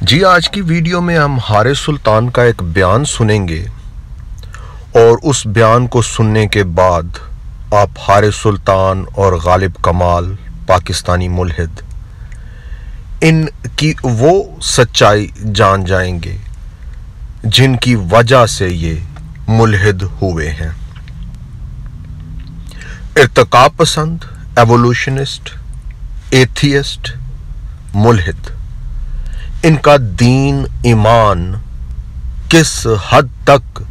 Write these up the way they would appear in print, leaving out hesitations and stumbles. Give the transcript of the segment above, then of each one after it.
जी, आज की वीडियो में हम हारिस सुल्तान का एक बयान सुनेंगे और उस बयान को सुनने के बाद आप हारिस सुल्तान और गालिब कमाल पाकिस्तानी मुल्हिद इनकी वो सच्चाई जान जाएंगे जिनकी वजह से ये मुल्हिद हुए हैं। इर्तिकाब पसंद, एवोल्यूशनिस्ट, एथियस्ट, मुल्हिद, इनका दीन ईमान किस हद तक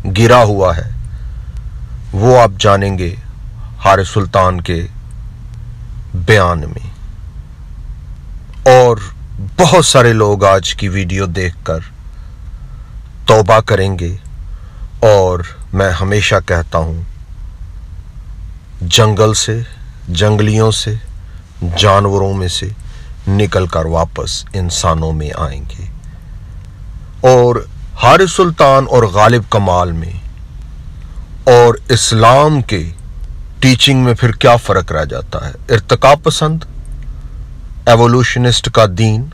गिरा हुआ है वो आप जानेंगे हारिस सुल्तान के बयान में। और बहुत सारे लोग आज की वीडियो देखकर तौबा करेंगे और मैं हमेशा कहता हूं, जंगल से, जंगलियों से, जानवरों में से निकलकर वापस इंसानों में आएंगे। और हारिस सुल्तान और गालिब कमाल में और इस्लाम के टीचिंग में फिर क्या फ़र्क रह जाता है? इर्तिकाब पसंद, एवोल्यूशनिस्ट का दीन,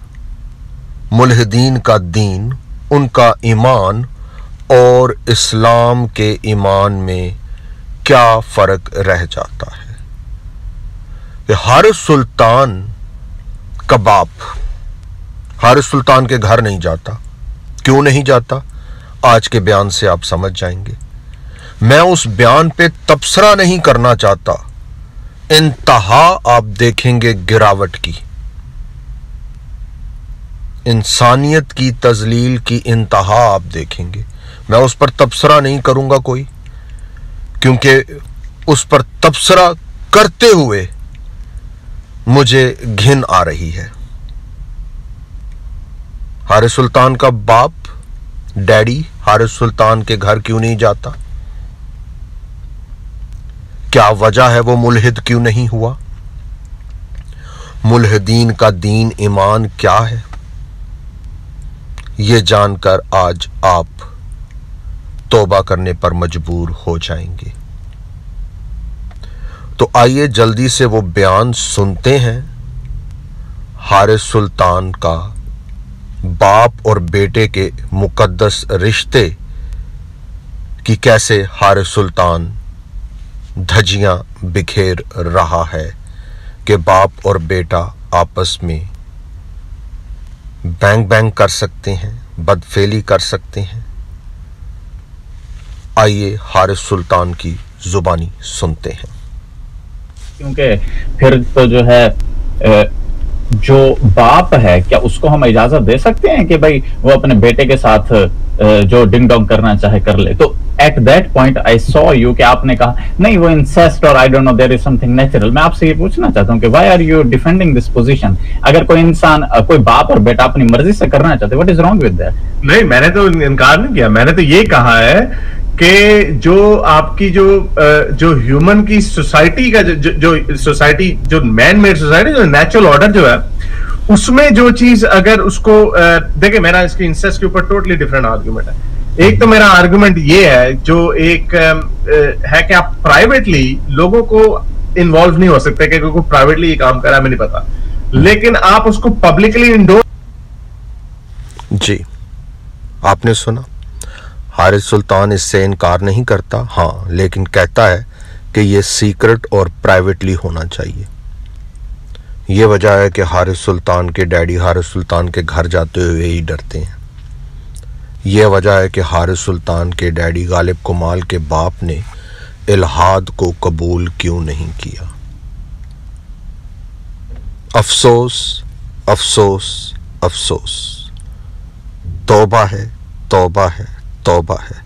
मुल्हिदीन का दीन, उनका ईमान और इस्लाम के ईमान में क्या फ़र्क रह जाता है? हारिस सुल्तान का बाप हारिस सुल्तान के घर नहीं जाता। क्यों नहीं जाता? आज के बयान से आप समझ जाएंगे। मैं उस बयान पे तबसरा नहीं करना चाहता, इंतहा आप देखेंगे गिरावट की, इंसानियत की तजलील की इंतहा आप देखेंगे। मैं उस पर तबसरा नहीं करूंगा कोई, क्योंकि उस पर तबसरा करते हुए मुझे घिन आ रही है। हारिस सुल्तान का बाप, डैडी हारिस सुल्तान के घर क्यों नहीं जाता? क्या वजह है वो मुल्हिद क्यों नहीं हुआ? मुल्हिदीन का दीन ईमान क्या है? ये जानकर आज आप तौबा करने पर मजबूर हो जाएंगे। तो आइए जल्दी से वो बयान सुनते हैं हारिस सुल्तान का बाप और बेटे के मुकद्दस रिश्ते की, कैसे हारिस सुल्तान धज्जियां बिखेर रहा है कि बाप और बेटा आपस में बैंग बैंग कर सकते हैं, बदफेली कर सकते हैं। आइए हारिस सुल्तान की जुबानी सुनते हैं। क्योंकि फिर तो जो है जो बाप है, क्या उसको हम इजाजत दे सकते हैं कि भाई वो अपने बेटे के साथ जो डिंग डोंग करना चाहे कर ले? तो at that point I saw you कि आपने कहा नहीं वो इंसेस्ट और I don't know there is something natural. मैं आपसे ये पूछना चाहता हूँ कि why are you defending this position? अगर कोई इंसान, कोई बाप और बेटा अपनी मर्जी से करना चाहते, what is wrong with that? नहीं, मैंने तो इनकार नहीं किया। मैंने तो ये कहा है कि जो आपकी जो ह्यूमन की सोसाइटी का जो सोसाइटी, जो मैन मेड सोसाइटी, जो नेचुरल ऑर्डर जो है, उसमें जो चीज अगर उसको देखिए, मेरा इसके इंसेस्ट के ऊपर टोटली डिफरेंट आर्गुमेंट है। एक तो मेरा आर्गुमेंट ये है, जो एक है कि आप प्राइवेटली लोगों को इन्वॉल्व नहीं हो सकते, कि कोई प्राइवेटली ये काम करा हमें नहीं पता, लेकिन आप उसको पब्लिकली इंडोर। जी, आपने सुना, हारिस सुल्तान इससे इनकार नहीं करता, हाँ, लेकिन कहता है कि ये सीक्रेट और प्राइवेटली होना चाहिए। ये वजह है कि हारिस सुल्तान के डैडी हारिस सुल्तान के घर जाते हुए ही डरते हैं। यह वजह है कि हारिस सुल्तान के डैडी गालिब कमाल के बाप ने इल्हाद को कबूल क्यों नहीं किया। अफसोस, अफसोस, अफसोस। तौबा है, तौबा है, तौबा है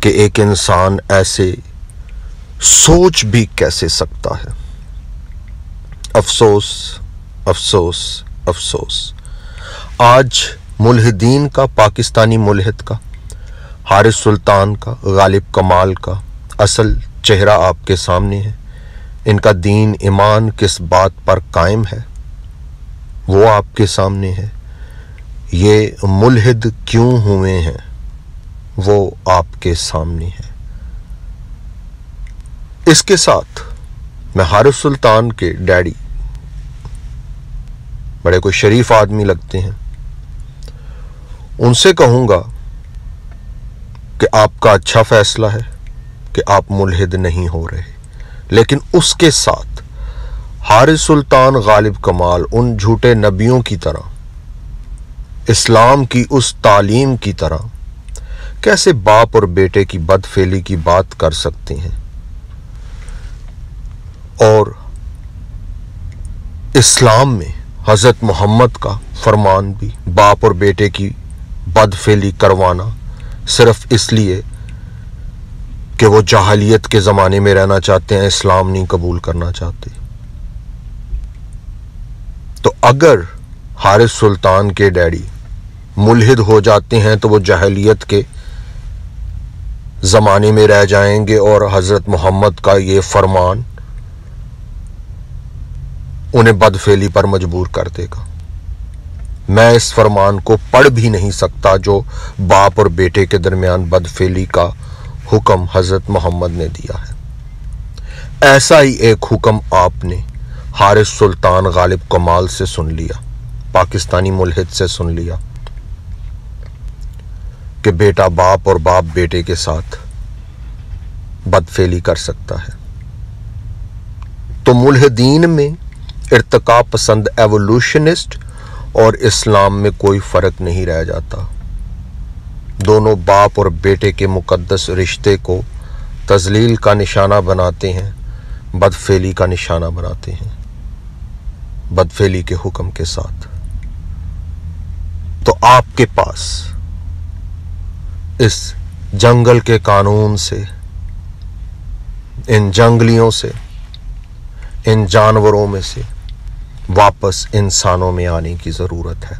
कि एक इंसान ऐसे सोच भी कैसे सकता है। अफसोस, अफसोस, अफसोस। आज मुल्हिदीन का, पाकिस्तानी मुल्हिद का, हारिस सुल्तान का, गालिब कमाल का असल चेहरा आपके सामने है। इनका दीन ईमान किस बात पर कायम है वो आपके सामने है। ये मुल्हिद क्यों हुए हैं वो आपके सामने है। इसके साथ मैं हारिस सुल्तान के डैडी बड़े कोई शरीफ आदमी लगते हैं, उनसे कहूंगा कि आपका अच्छा फैसला है कि आप मुल्हिद नहीं हो रहे, लेकिन उसके साथ हारिस सुल्तान गालिब कमाल उन झूठे नबियों की तरह, इस्लाम की उस तालीम की तरह कैसे बाप और बेटे की बदफेली की बात कर सकते हैं और इस्लाम में हज़रत मोहम्मद का फरमान भी बाप और बेटे की बदफेली करवाना सिर्फ इसलिए कि वो जाहलियत के ज़माने में रहना चाहते हैं, इस्लाम नहीं कबूल करना चाहते। तो अगर हारिस सुल्तान के डैडी मुल्हिद हो जाते हैं तो वो जाहलियत के ज़माने में रह जाएंगे और हज़रत मोहम्मद का ये फरमान उन्हें बदफेली पर मजबूर कर देगा। मैं इस फरमान को पढ़ भी नहीं सकता जो बाप और बेटे के दरमियान बदफेली का हुक्म हज़रत मोहम्मद ने दिया है। ऐसा ही एक हुक्म आपने हारिस सुल्तान गालिब कमाल से सुन लिया, पाकिस्तानी मुल्हिद से सुन लिया कि बेटा बाप और बाप बेटे के साथ बदफेली कर सकता है। तो मुल्हिदीन में इर्तिका पसंद एवोल्यूशनिस्ट और इस्लाम में कोई फ़र्क नहीं रह जाता। दोनों बाप और बेटे के मुकद्दस रिश्ते को तज़लील का निशाना बनाते हैं, बदफेली का निशाना बनाते हैं, बदफेली के हुक्म के साथ। तो आपके पास इस जंगल के कानून से, इन जंगलियों से, इन जानवरों में से वापस इंसानों में आने की ज़रूरत है।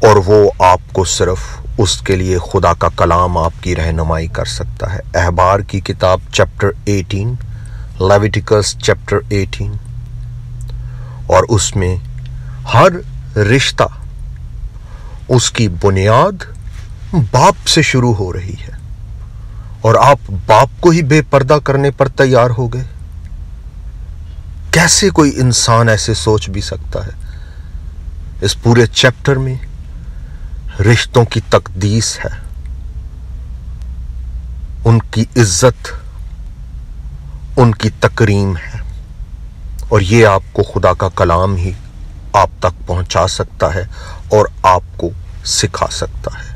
और वो आपको सिर्फ उसके लिए खुदा का कलाम आपकी रहनुमाई कर सकता है। अहबार की किताब चैप्टर 18, लेविटिकस चैप्टर 18, और उसमें हर रिश्ता उसकी बुनियाद बाप से शुरू हो रही है और आप बाप को ही बेपर्दा करने पर तैयार हो गए। कैसे कोई इंसान ऐसे सोच भी सकता है? इस पूरे चैप्टर में रिश्तों की तकदीस है, उनकी इज्जत, उनकी तकरीम है, और ये आपको खुदा का कलाम ही आप तक पहुंचा सकता है और आपको सिखा सकता है।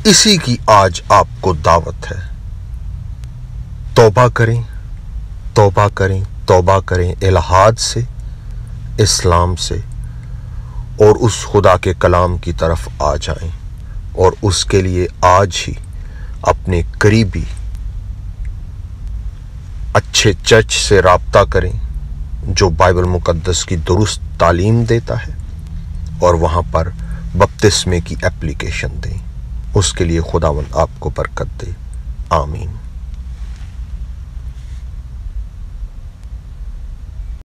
इसी की आज आपको दावत है। तौबा करें, तौबा करें, तौबा करें इल्हाद से, इस्लाम से, और उस खुदा के कलाम की तरफ आ जाएं और उसके लिए आज ही अपने करीबी अच्छे चर्च से राब्ता करें जो बाइबल मुकद्दस की दुरुस्त तालीम देता है, और वहाँ पर बपतिस्मे की एप्लीकेशन दें। उसके लिए खुदावंद आपको बरकत दे। आमीन।